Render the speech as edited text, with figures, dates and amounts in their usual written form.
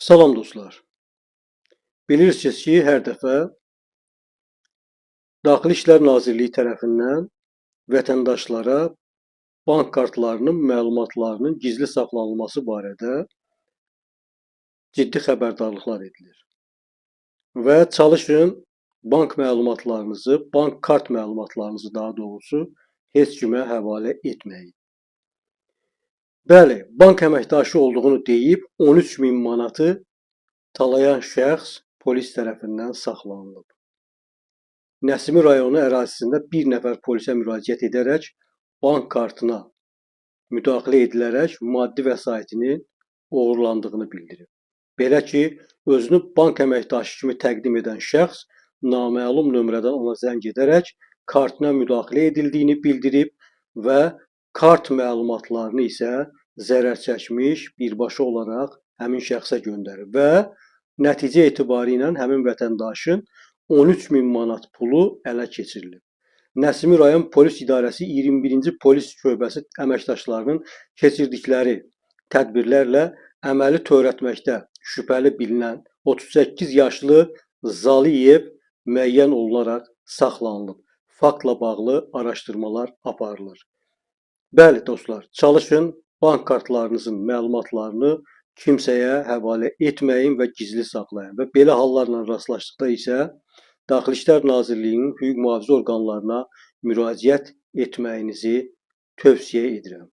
Salam dostlar. Bilirsiniz ki, hər dəfə Daxili İşlər Nazirliyi tərəfindən vətəndaşlara bank kartlarının məlumatlarının gizli saxlanılması barədə ciddi xəbərdarlıqlar edilir. Və çalışın bank məlumatlarınızı, bank kart məlumatlarınızı daha doğrusu heç kimə həvalə etməyin. Bəli, bank əməkdaşı olduğunu deyib 13.000 manatı talayan şəxs polis tərəfindən saxlanılıb. Nəsimi rayonu ərazisində bir nəfər polisə müraciət edərək bank kartına müdaxilə edilərək maddi vəsaitinin oğurlandığını bildirib. Belə ki, özünü bank əməkdaşı kimi təqdim edən şəxs naməlum nömrədən ona zəng edərək kartına müdaxilə edildiyini bildirib və kart məlumatlarını isə zərər çəkmiş birbaşa olaraq həmin şəxsə göndərib və nəticə etibarilə həmin vətəndaşın 13.000 manat pulu ələ keçirilib. Nəsimi rayon polis idarəsi 21-ci polis şöbəsi əməkdaşlarının keçirdikləri tədbirlərlə əməli törətməkdə şübhəli bilinən 38 yaşlı Zaliyev müəyyən olunaraq saxlanılıb. Faktla bağlı araşdırmalar aparılır. Bəli dostlar, çalışın bank kartlarınızın məlumatlarını kimsəyə həvalə etməyin və gizli saxlayın və belə hallarla rastlaşdıqda isə Daxili İşlər Nazirliyinin hüquq mühafizə orqanlarına müraciət etməyinizi tövsiyə edirəm.